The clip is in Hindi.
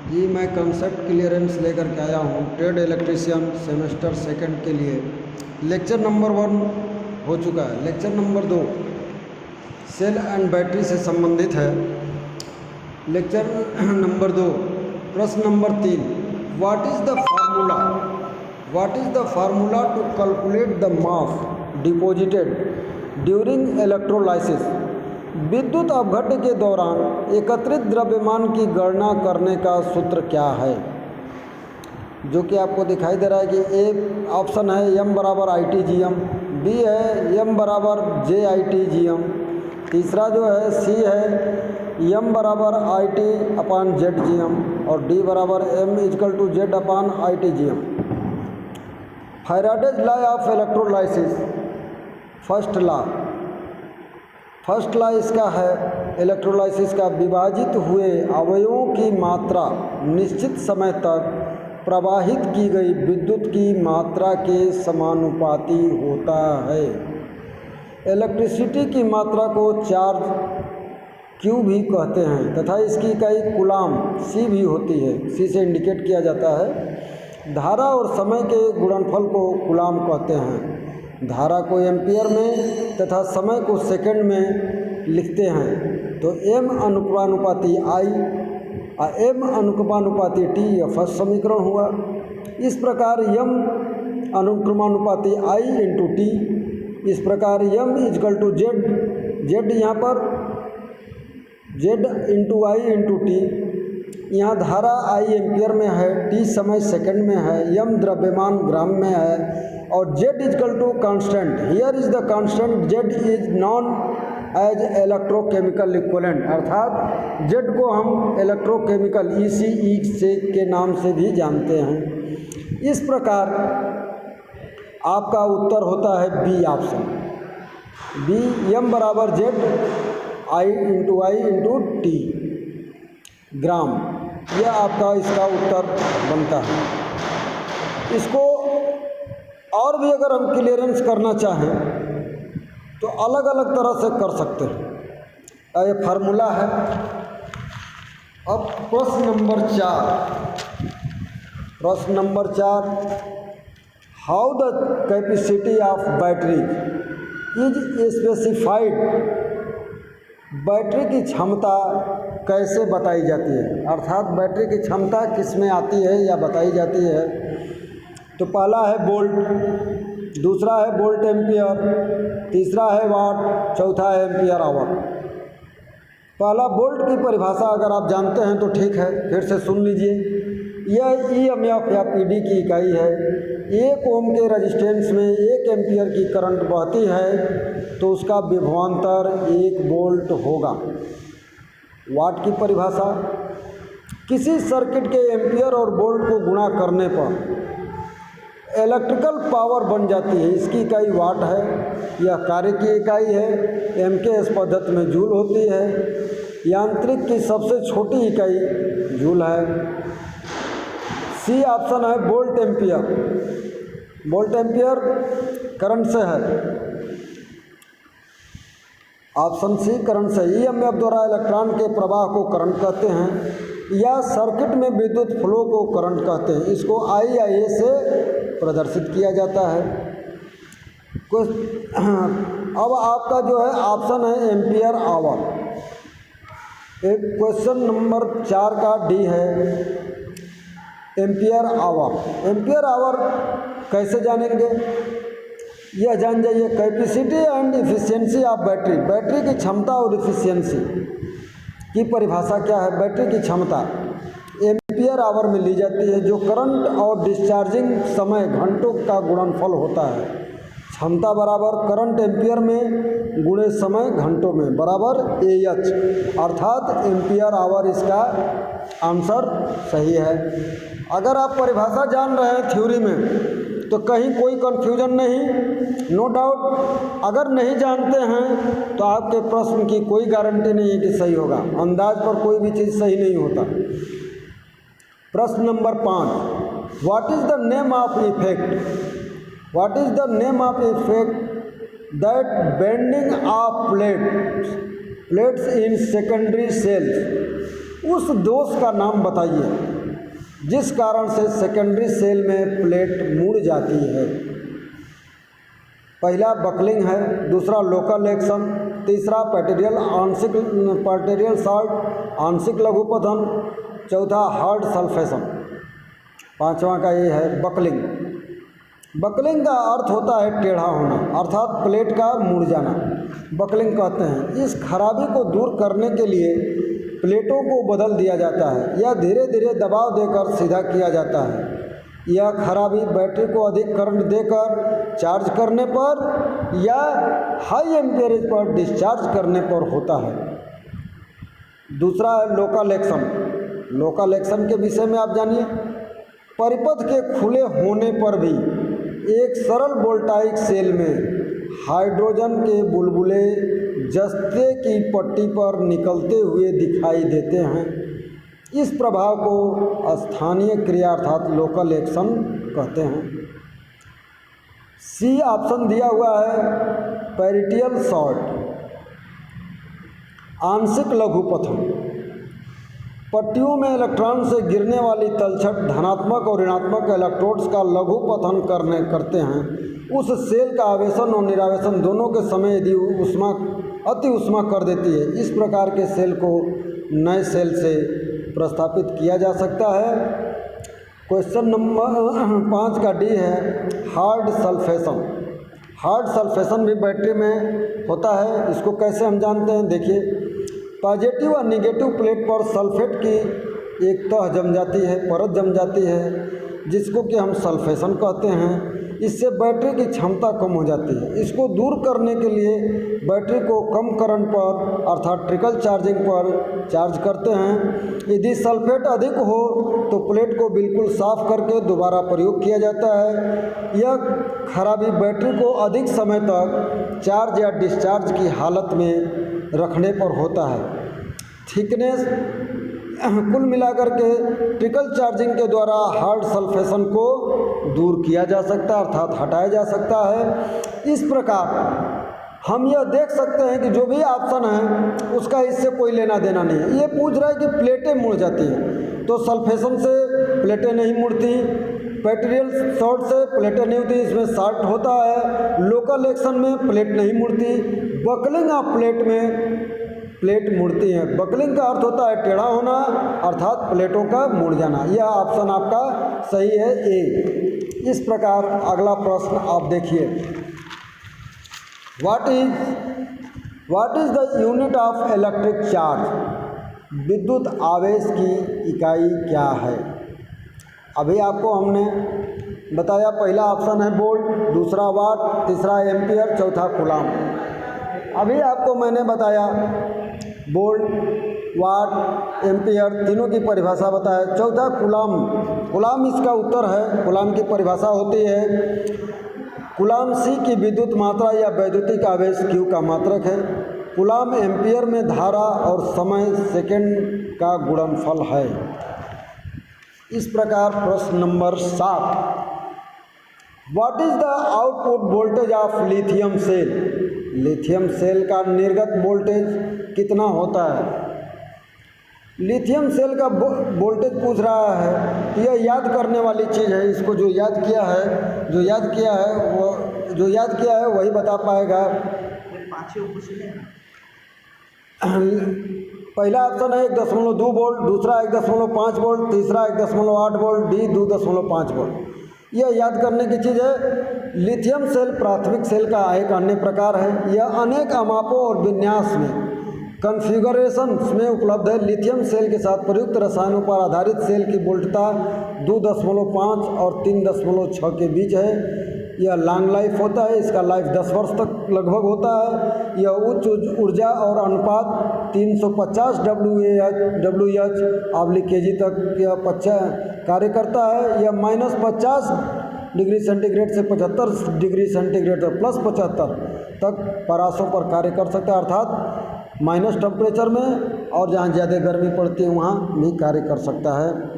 जी मैं कंसेप्ट क्लियरेंस लेकर के आया हूँ ट्रेड इलेक्ट्रीशियन सेमेस्टर सेकंड के लिए। लेक्चर नंबर 1 हो चुका है। Lecture number 2 cell and battery से संबंधित है। लेक्चर नंबर 2 प्रश्न number 3 what is the formula to calculate the mass deposited during electrolysis. विद्युत अपघट्य के दौरान एकत्रित द्रव्यमान की गणना करने का सूत्र क्या है? जो कि आपको दिखाई दे रहा है कि ए ऑप्शन है m बराबर ITgm, बी है m बराबर JITgm, तीसरा जो है सी है m बराबर IT/Zgm और डी बराबर m = Z/ITgm। Faraday's law of electrolysis first law इसका है इलेक्ट्रोलाइसिस का, विभाजित हुए अवयवों की मात्रा निश्चित समय तक प्रवाहित की गई विद्युत की मात्रा के समानुपाती होता है। इलेक्ट्रिसिटी की मात्रा को चार्ज Q भी कहते हैं तथा इसकी इकाई कूलाम C भी होती है। C से इंडिकेट किया जाता है। धारा और समय के गुणनफल को कूलाम कहते हैं। धारा को एम्पियर में तथा समय को सेकंड में लिखते हैं तो m अनुपानुपाती I m अनुपानुपाती T यह फर्स्ट समीकरण हुआ। इस प्रकार m अनुक्रमानुपाती I × T, इस प्रकार m = Z यहाँ पर Z × I × T। यहाँ धारा I एम्पियर में है, T समय सेकंड में है, m द्रव्यमान ग्राम में है और Z = constant. Here is the constant Z is known as electrochemical equivalent, अर्थात Z को हम इलेक्ट्रोकेमिकल EC से के नाम से भी जानते हैं। इस प्रकार आपका उत्तर होता है बी ऑप्शन, बी m बराबर Z I × T ग्राम, यह आपका इसका उत्तर बनता है। इसको और भी अगर हम क्लियरेंस करना चाहें तो अलग अलग तरह से कर सकते हैं। ये फार्मूला है। अब प्रश्न number 4 how the capacity of battery is specified. Battery की क्षमता कैसे बताई जाती है, अर्थात बैटरी की क्षमता किस में आती है या बताई जाती है। तो पहला है वोल्ट, दूसरा है वोल्ट एम्पियर, तीसरा है वाट, चौथा है एम्पियर आवर। पहला वोल्ट की परिभाषा अगर आप जानते हैं तो ठीक है, फिर से सुन लीजिए। यह EMF या PD की इकाई है। 1 ओम के रेजिस्टेंस में 1 एम्पियर की करंट बहती है तो उसका विभवांतर 1 वोल्ट होगा। वाट की परिभाषा किसी सर्किट के एम्पियर और वोल्ट को गुणा करने पर इलेक्ट्रिकल पावर बन जाती है, इसकी इकाई वाट है। यह कार्य की इकाई है, MKS पद्धति में जूल होती है। यांत्रिक की सबसे छोटी इकाई जूल है। सी ऑप्शन है वोल्ट एम्पियर करंट से है। ऑप्शन सी करंट से। EMF द्वारा इलेक्ट्रॉन के प्रवाह को करंट कहते हैं या सर्किट में विद्युत फ्लो को करंट कहते हैं। इसको IA से प्रदर्शित किया जाता है। अब आपका जो है ऑप्शन है एम्पियर आवर। एक क्वेश्चन नंबर 4 का डी है एम्पियर आवर कैसे जानेंगे, यह जान जाइए। Capacity and efficiency of battery की क्षमता और इफिशियंसी की परिभाषा क्या है। बैटरी की क्षमता एम्पियर आवर में ली जाती है, जो करंट और डिस्चार्जिंग समय घंटों का गुणनफल होता है। क्षमता बराबर करंट एम्पियर में गुणे समय घंटों में बराबर AH, अर्थात एम्पियर आवर इसका आंसर सही है। अगर आप परिभाषा जान रहे हैं थ्योरी में तो कहीं कोई कन्फ्यूजन नहीं, नो डाउट। अगर नहीं जानते हैं तो आपके प्रश्न की कोई गारंटी नहीं है कि सही होगा। अंदाज पर कोई भी चीज़ सही नहीं होता। प्रश्न number 5 what is the name of effect that bending of plates in secondary cells उस दोष का नाम बताइए जिस कारण से सेकेंडरी सेल में प्लेट मुड़ जाती है। पहला बकलिंग है, दूसरा लोकल एक्शन, तीसरा पैटेरियल साल्ट आंशिक लघुपतन, चौथा हार्ड सल्फेशन, पांचवा का ये है बकलिंग। बकलिंग का अर्थ होता है टेढ़ा होना अर्थात प्लेट का मुड़ जाना, बकलिंग कहते हैं। इस खराबी को दूर करने के लिए प्लेटों को बदल दिया जाता है या धीरे धीरे दबाव देकर सीधा किया जाता है। यह खराबी बैटरी को अधिक करंट देकर चार्ज करने पर या हाई एम्पीयरेज पर डिस्चार्ज करने पर होता है। दूसरा है लोकल एक्शन। लोकल एक्शन के विषय में आप जानिए। परिपथ के खुले होने पर भी एक सरल वोल्टाइक सेल में हाइड्रोजन के बुलबुले जस्ते की पट्टी पर निकलते हुए दिखाई देते हैं। इस प्रभाव को स्थानीय क्रिया अर्थात लोकल एक्शन कहते हैं। सी ऑप्शन दिया हुआ है पैरिटियल सॉल्ट, आंशिक लघुपथन। पट्टियों में इलेक्ट्रॉन से गिरने वाली तलछट धनात्मक और ऋणात्मक इलेक्ट्रोड्स का लघुपथन करते हैं। उस सेल का आवेशन और निरावेशन दोनों के समय यदि अति उष्मा कर देती है। इस प्रकार के सेल को नए सेल से प्रस्थापित किया जा सकता है। क्वेश्चन नंबर 5 का डी है हार्ड सल्फेशन। हार्ड सल्फेशन भी बैटरी में होता है। इसको कैसे हम जानते हैं, देखिए। पॉजिटिव और निगेटिव प्लेट पर सल्फेट की एक तह जम जाती है, परत जम जाती है, जिसको कि हम सल्फेशन कहते हैं। इससे बैटरी की क्षमता कम हो जाती है। इसको दूर करने के लिए बैटरी को कम करंट पर अर्थात ट्रिकल चार्जिंग पर चार्ज करते हैं। यदि सल्फेट अधिक हो तो प्लेट को बिल्कुल साफ करके दोबारा प्रयोग किया जाता है। यह खराबी बैटरी को अधिक समय तक चार्ज या डिस्चार्ज की हालत में रखने पर होता है। थिकनेस कुल मिलाकर के ट्रिकल चार्जिंग के द्वारा हार्ड सल्फेशन को दूर किया जा सकता है अर्थात हटाया जा सकता है। इस प्रकार हम यह देख सकते हैं कि जो भी ऑप्शन है उसका इससे कोई लेना देना नहीं है। ये पूछ रहा है कि प्लेटें मुड़ जाती हैं, तो सल्फेशन से प्लेटें नहीं मुड़ती, पैटेरियल सॉल्ट से प्लेटें नहीं होती, इसमें साल्ट होता है। लोकल एक्शन में प्लेट नहीं मुड़ती। बकलिंग ऑफ प्लेट में प्लेट मुड़ती है। बकलिंग का अर्थ होता है टेढ़ा होना अर्थात प्लेटों का मुड़ जाना। यह ऑप्शन आपका सही है, ए। इस प्रकार अगला प्रश्न आप देखिए। What is the unit of electric charge? विद्युत आवेश की इकाई क्या है? अभी आपको हमने बताया, पहला ऑप्शन है वोल्ट, दूसरा वाट, तीसरा एम्पियर, चौथा कूलाम। अभी आपको मैंने बताया वोल्ट, वाट, एम्पियर तीनों की परिभाषा बताया। चौथा कूलाम। कूलाम इसका उत्तर है। कूलाम की परिभाषा होती है कूलाम सी की विद्युत मात्रा या वैद्युतिक आवेश क्यू का मात्रक है। कूलाम एम्पियर में धारा और समय सेकंड का गुणनफल है। इस प्रकार प्रश्न number 7, what is the output voltage of lithium cell? Lithium cell का निर्गत वोल्टेज कितना होता है? लिथियम सेल का वोल्टेज पूछ रहा है। यह याद करने वाली चीज़ है। इसको जो याद किया है वही बता पाएगा। पहला ऑप्शन है 1.2 वोल्ट, दूसरा 1.5 वोल्ट, तीसरा 1.8 वोल्ट, डी 2.5 वोल्ट। यह याद करने की चीज़ है। लिथियम सेल प्राथमिक सेल का एक अन्य प्रकार है। यह अनेक मापों और विन्यास में कॉन्फ़िगरेशंस में उपलब्ध है। लिथियम सेल के साथ प्रयुक्त रसायनों पर आधारित सेल की वोल्टता 2.5 और 3.6 के बीच है। यह लॉन्ग लाइफ होता है। इसका लाइफ 10 वर्ष तक लगभग होता है। यह उच्च ऊर्जा और अनुपात 350 WH/kg तक यह कार्य करता है। यह -50 डिग्री सेंटीग्रेड से 75 डिग्री सेंटीग्रेड तक +75 तक परासों पर कार्य कर सकता है अर्थात माइनस टेम्परेचर में, और जहाँ ज़्यादा गर्मी पड़ती है वहाँ भी कार्य कर सकता है।